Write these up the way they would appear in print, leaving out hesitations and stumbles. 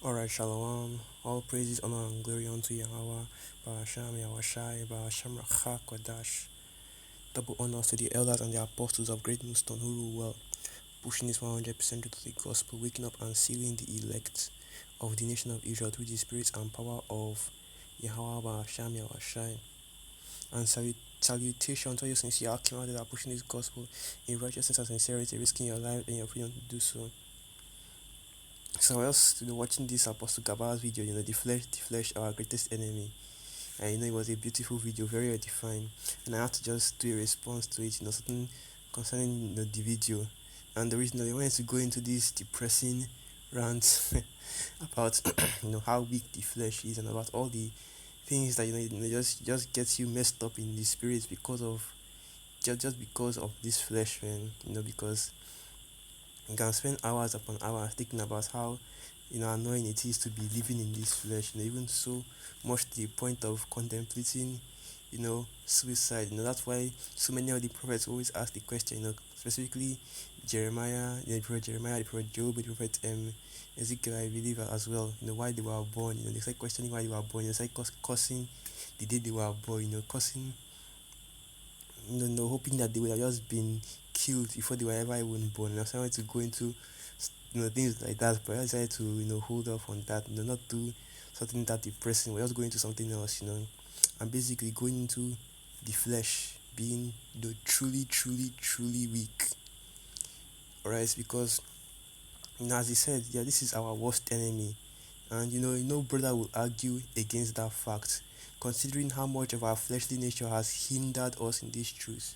Alright, Shalom. All praises, honor, and glory unto Yahweh, Barasham, Yahweh Barasham, Racha, Kodash. Double honors to the elders and the apostles of Great Millstone who rule well, pushing this 100% to the gospel, waking up and sealing the elect of the nation of Israel through the spirit and power of Yahweh, Barasham, Yahweh. And salutation to you sincere Akima that are pushing this gospel in righteousness and sincerity, risking your life and your freedom to do so. So I was watching this Apostle Gabar's video, the flesh, our greatest enemy. And it was a beautiful video, very edifying. And I had to just do a response to it, something concerning the video. And the reason I wanted to go into this depressing rant about how weak the flesh is and about all the things that just gets you messed up in the spirit because of just because of this flesh, man. Because you can spend hours upon hours thinking about how annoying it is to be living in this flesh, even so much to the point of contemplating suicide. That's why so many of the prophets always ask the question, specifically Jeremiah, the prophet Jeremiah, the prophet Job, the prophet Ezekiel, I believe, as well, why they were born. They start questioning why they were born. They start cursing the day they were born, cursing, hoping that they would have just been killed before they were ever even born. So I wanted to go into things like that, but I decided to hold off on that, not do something that depressing. We're just going to something else, and basically going into the flesh being truly, truly, truly weak. Alright, because as he said, yeah, this is our worst enemy, and no brother will argue against that fact, considering how much of our fleshly nature has hindered us in this truth.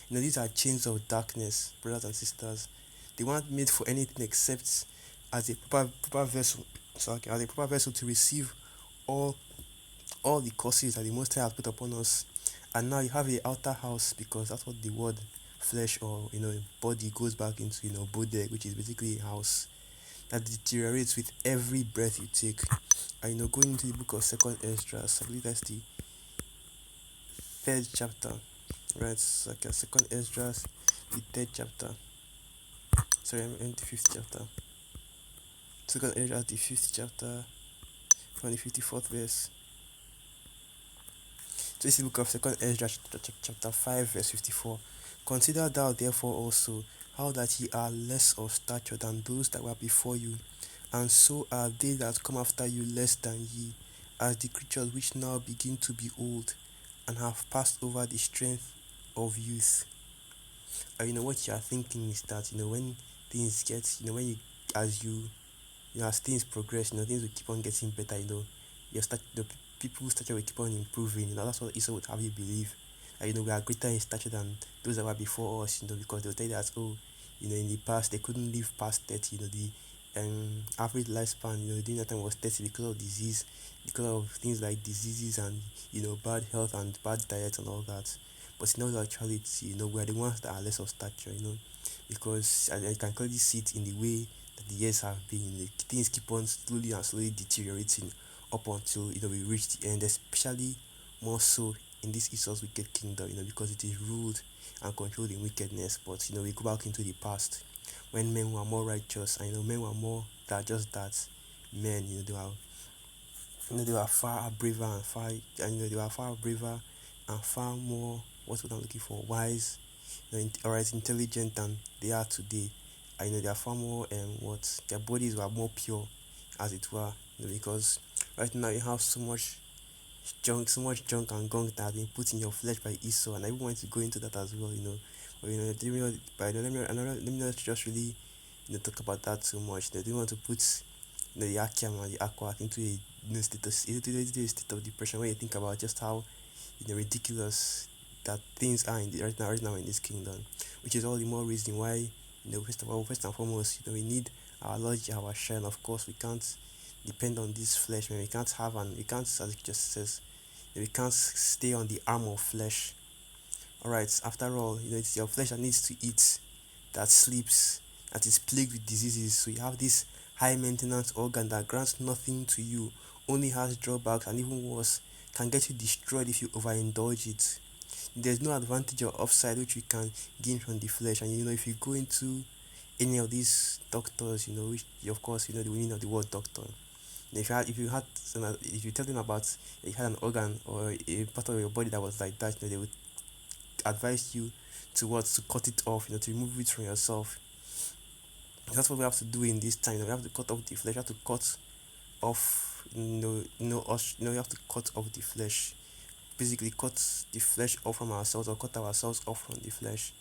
These are chains of darkness, brothers and sisters. They weren't made for anything except as a proper vessel. So as a proper vessel to receive all the curses that the Most High has put upon us. And now you have a outer house, because that's what the word flesh or body goes back into, bodeg, which is basically a house that deteriorates with every breath you take. And going into the book of Second Esdras, I believe that's the third chapter, right? Second Esdras, the third chapter. Sorry, I'm in the fifth chapter. Second Esdras, the fifth chapter, from the 54th verse. So this is the book of Second Esdras, chapter 5, verse 54. Consider thou therefore also how that ye are less of stature than those that were before you, and so are they that come after you less than ye, as the creatures which now begin to be old, and have passed over the strength of youth. And what you are thinking is that when things get, when you as you as things progress, things will keep on getting better. People's stature will keep on improving. That's what Esau would have you believe. We are greater in stature than those that were before us. Because they'll tell you that, in the past they couldn't live past 30. The average lifespan, during that time was 30 because of disease, because of things like diseases and bad health and bad diet and all that. But in all actuality, we are the ones that are less of stature. Because I can clearly see it in the way that the years have been. Things keep on slowly and slowly deteriorating up until we reach the end, especially more so in this Esau's wicked kingdom, because it is ruled and controlled in wickedness. But we go back into the past when men were more righteous, and men were more than just that. Men, they were far braver and far, and they were far braver and far more, what's what I'm looking for, wise, alright, intelligent than they are today. They are far more what their bodies were more pure, as it were. Because right now you have so much junk and gunk that has been put in your flesh by Esau, and I even want to go into that as well. But let me not just really talk about that too much. They don't want to put the Akiam and the Aqua into a into a state of depression when you think about just how ridiculous that things are right now in this kingdom, which is all the more reason why first and foremost we need our Lord our shine. Of course, we can't depend on this flesh, man. We can't, as it just says, we can't stay on the arm of flesh. Alright, after all, it's your flesh that needs to eat, that sleeps, that is plagued with diseases. So you have this high maintenance organ that grants nothing to you, only has drawbacks, and even worse, can get you destroyed if you overindulge it. There's no advantage or upside which you can gain from the flesh. And if you go into any of these doctors, which of course the meaning of the word doctor, If you had if you tell them about you had an organ or a part of your body that was like that, they would advise you to cut it off, to remove it from yourself. That's what we have to do in this time. We have to cut off the flesh. We have to cut off, you have to cut off the flesh. Basically, cut the flesh off from ourselves, or cut ourselves off from the flesh.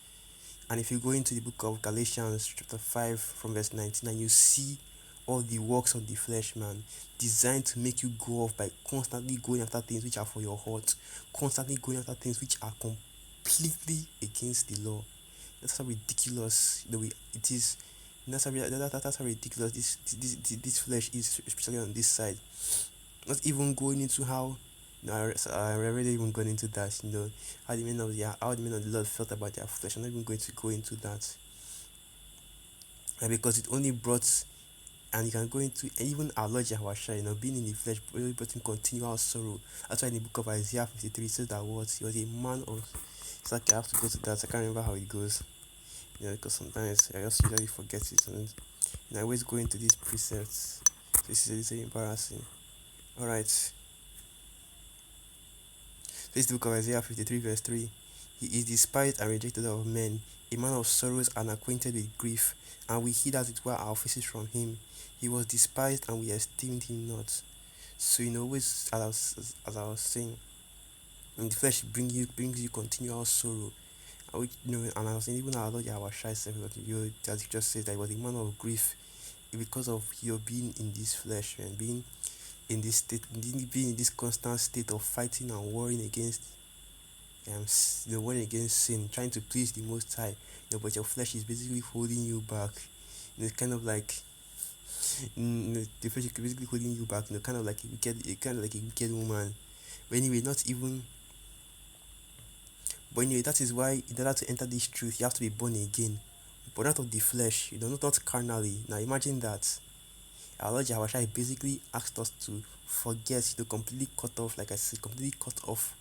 And if you go into the book of Galatians, chapter 5, from verse 19, and you see all the works of the flesh, man, designed to make you go off by constantly going after things which are for your heart, constantly going after things which are completely against the law. That's how ridiculous it is. That's how ridiculous this flesh is, especially on this side. Not even going into how, I already even gone into that, how the men of the Lord felt about their flesh. I'm not even going to go into that. And because it only brought, and you can go into even our Lord Yahushua, being in the flesh, really brought in continual sorrow. That's why in the book of Isaiah 53 it says that what he was a man of, it's like I have to go to that. I can't remember how it goes. Because sometimes I just usually forget it, and I always go into these precepts. This is embarrassing. Alright. So this is the book of Isaiah 53 verse 3. He is despised and rejected of men, a man of sorrows and acquainted with grief, and we hid as it were our faces from him. He was despised and we esteemed him not. So always, as I was saying, in the flesh brings you continual sorrow. Which, and I was saying, even our Lord Yahushua said, as he just said, that he was a man of grief because of your being in this flesh and being in this state, being in this constant state of fighting and warring against warring against sin, trying to please the Most High. But your flesh is basically holding you back. It's kind of like, the flesh is basically holding you back. Kind of like a wicked woman. But anyway, not even. But anyway, that is why in order to enter this truth, you have to be born again. But not of the flesh, not carnally. Now imagine that. Our Lord Yahushua basically asked us to forget, completely cut off, like I said, completely cut off,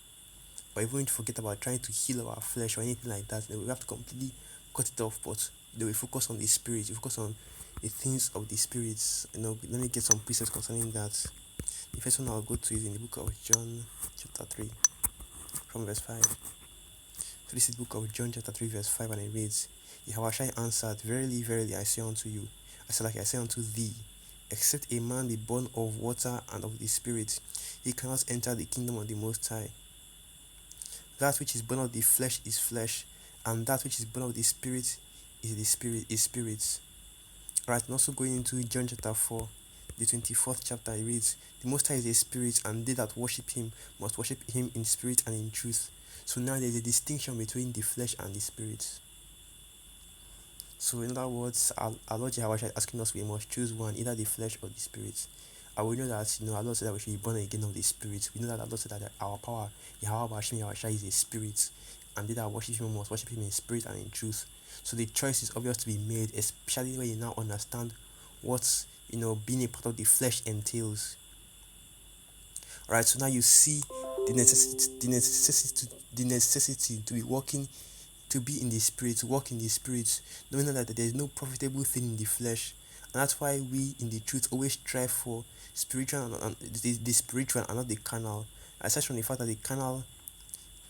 or even forget about trying to heal our flesh or anything like that. We have to completely cut it off, but we focus on the spirit, we focus on the things of the spirits. Let me get some precepts concerning that. The first one I'll go to is in the book of John, chapter 3, from verse 5. So this is the book of John, chapter 3, verse 5, and it reads, Yahushua answered, Verily, verily, I say unto you, I say unto thee, except a man be born of water and of the Spirit, he cannot enter the kingdom of the Most High. That which is born of the flesh is flesh, and that which is born of the Spirit is the Spirit is spirit. Right, and also going into John chapter 4, the 24th chapter, it reads, The Most High is a spirit, and they that worship him must worship him in spirit and in truth. So now there's a distinction between the flesh and the spirit. So in other words, our Lord Jehovah is asking us we must choose one, either the flesh or the spirit. And we know that our Lord said that we should be born again of the spirit. We know that our Lord said that our power, Yahweh Hashem is a spirit, and they that worship him must worship him in spirit and in truth. So the choice is obvious to be made, especially when you now understand what being a part of the flesh entails. Alright, so now you see the necessity to be walking, to be in the spirit, to walk in the spirit, knowing that there is no profitable thing in the flesh. And that's why we in the truth always strive for spiritual and the spiritual and not the carnal. Aside from the fact that the carnal,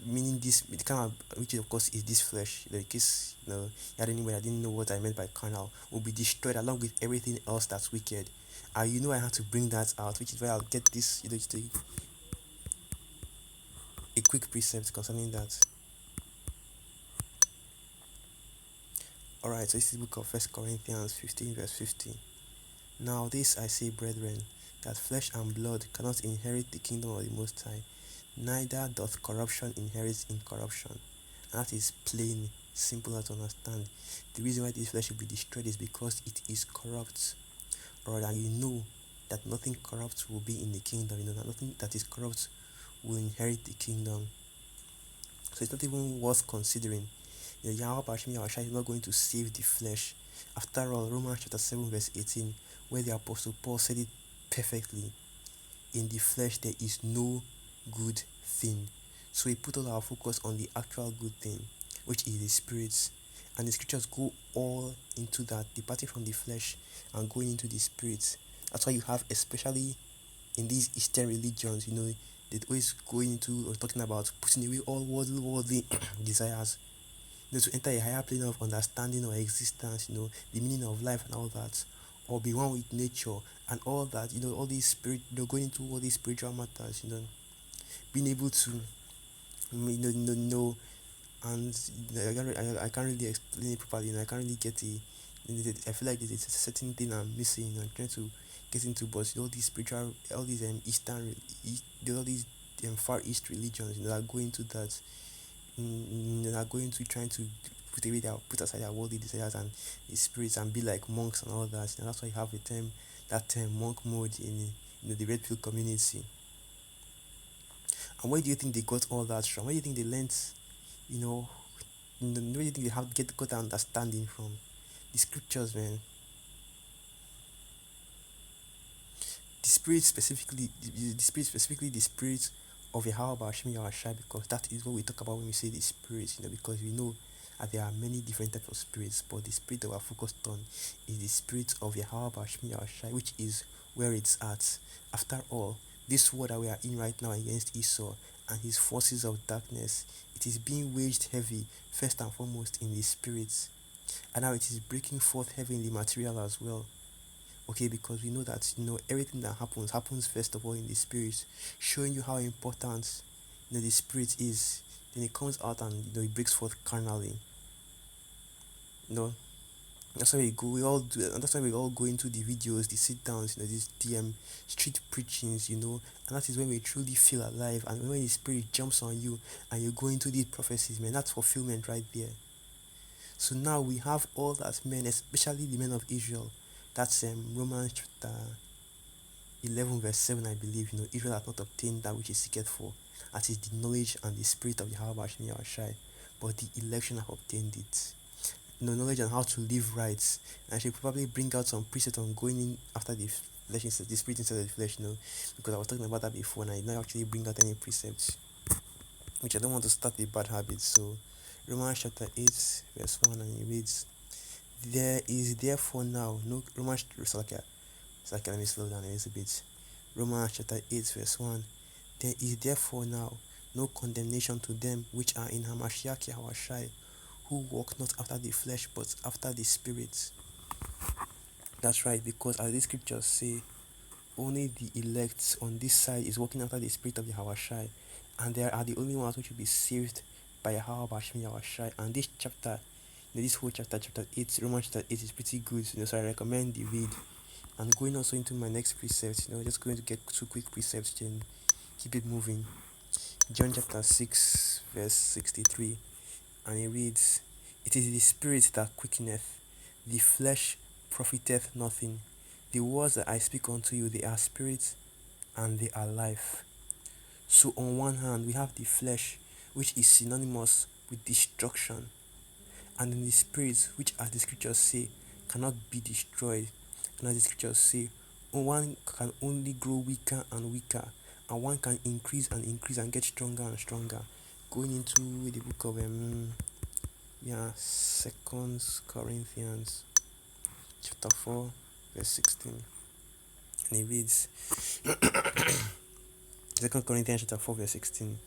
meaning the carnal, which of course is this flesh, in case I didn't know what I meant by carnal, will be destroyed along with everything else that's wicked. And I had to bring that out, which is why I'll get this, just a quick precept concerning that. Alright, so this is the book of 1 Corinthians 15 verse 15. Now this I say, brethren, that flesh and blood cannot inherit the kingdom of the Most High, neither doth corruption inherit incorruption. And that is plain, simple to understand. The reason why this flesh will be destroyed is because it is corrupt. Alright, and you know that nothing corrupt will be in the kingdom. That nothing that is corrupt will inherit the kingdom. So it's not even worth considering. Yahweh is not going to save the flesh. After all, Romans chapter 7 verse 18, where the Apostle Paul said it perfectly, in the flesh there is no good thing. So we put all our focus on the actual good thing, which is the spirits. And the scriptures go all into that, departing from the flesh and going into the spirits. That's why you have, especially in these Eastern religions, they always go into or talking about putting away all worldly desires, to enter a higher plane of understanding or existence, the meaning of life and all that, or be one with nature and all that, all these spirit, going into all these spiritual matters, being able to, know, and I can't really explain it properly, I can't really get it. I feel like there's a certain thing I'm missing. I'm trying to get into, but all these spiritual, all these Eastern, all these Far East religions, that are going to that, that are going to trying to put aside their worldly desires and the spirits and be like monks and all that. That's why you have that term monk mode in, the red pill community. And where do you think they got all that from? Where do you think they learned, you know, where do you think they have got that understanding from? The scriptures, man. The spirit of Yahweh Bashmi Yahweh, because that is what we talk about when we say the spirit, because we know that there are many different types of spirits, but the spirit that we're focused on is the spirit of Yahweh Bashmi Yahweh, which is where it's at. After all, this war that we are in right now against Esau and his forces of darkness, it is being waged heavy, first and foremost in the spirits, and now it is breaking forth heavy in the material as well. Okay, because we know that everything that happens first of all in the spirit, showing you how important the spirit is. Then it comes out and it breaks forth carnally. you know that's why we all do, and that's why we all go into the videos, the sit downs, these street preachings, and that is when we truly feel alive, and when the spirit jumps on you and you go into these prophecies, man. That's fulfillment right there. So now we have all that men, especially the men of Israel. That's Romans chapter 11 verse 7, I believe. Israel has not obtained that which is seeketh for, as is the knowledge and the spirit of Yahweh Bashmi Yahweh, but the election have obtained it. Knowledge on how to live right. And I should probably bring out some precepts on going in after the flesh, instead the spirit instead of the flesh, because I was talking about that before and I did not actually bring out any precepts, which I don't want to start a bad habit. So Romans chapter 8 verse 1, and it reads, there is therefore now no Romans Let me slow down a little bit. Romans chapter 8 verse 1. There is therefore now no condemnation to them which are in Hamashiach Yahushai, who walk not after the flesh but after the spirit. That's right, because as the scriptures say, only the elect on this side is walking after the spirit of Yahushai, and they are the only ones which will be saved by Yahweh Bashmi Yahushai. And this chapter, this whole chapter 8, Romans chapter 8, is pretty good, so I recommend the read. And going also into my next precept, just going to get two quick precepts, then keep it moving. John chapter 6 verse 63, and it reads, it is the spirit that quickeneth, the flesh profiteth nothing. The words that I speak unto you, they are spirit and they are life. So on one hand we have the flesh, which is synonymous with destruction, and then the spirit, which as the scriptures say cannot be destroyed, and as the scriptures say, one can only grow weaker and weaker, and one can increase and increase and get stronger and stronger. Going into the book of Second Corinthians chapter 4 verse 16, and it reads, Second Corinthians chapter 4 verse 16,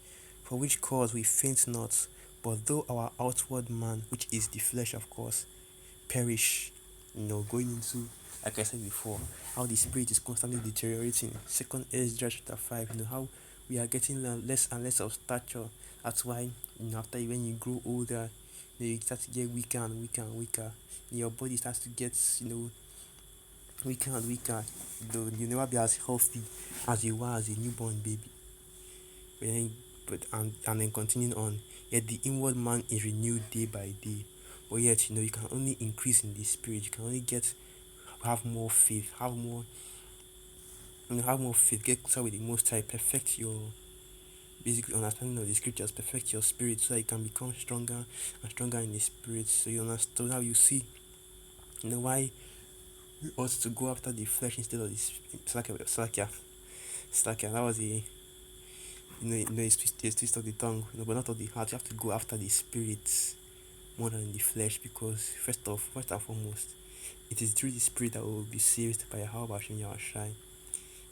for which cause we faint not, but though our outward man, which is the flesh of course, perish. Going into, like I said before, how the spirit is constantly deteriorating. Second Ezra chapter 5, how we are getting less and less of stature. That's why, after when you grow older, you start to get weaker and weaker and weaker. Your body starts to get, weaker and weaker. You'll never be as healthy as you were as a newborn baby. And then continuing on, yet the inward man is renewed day by day. But yet, you can only increase in the spirit. You can only have more faith, have more faith, get closer with the Most High, perfect your basic understanding of the scriptures, perfect your spirit, so that you can become stronger and stronger in the spirit. So you understand how you see, why we ought to go after the flesh instead of the slacker. That was a twist of the tongue, but not of the heart. You have to go after the spirit more than the flesh, because first and foremost, It is through the Spirit that we will be saved by how Hashem Yahushai.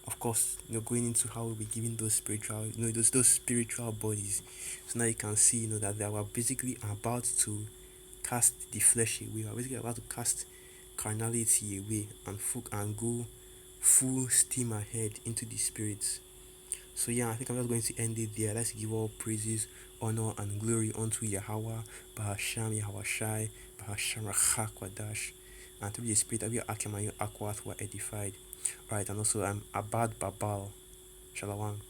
Of course, going into how we'll be giving those spiritual, those spiritual bodies. So now you can see, that they were basically about to cast the flesh away. We're basically about to cast carnality away and go full steam ahead into the spirits. So yeah, I think I'm just going to end it there. Let's give all praises, honor, and glory unto Yahweh, Bahasham Yahushai, Bahasham Rachakwadash, and through the Spirit of your Akim and your Akwat were edified. Alright, and also I'm Abad Babal. Shalom.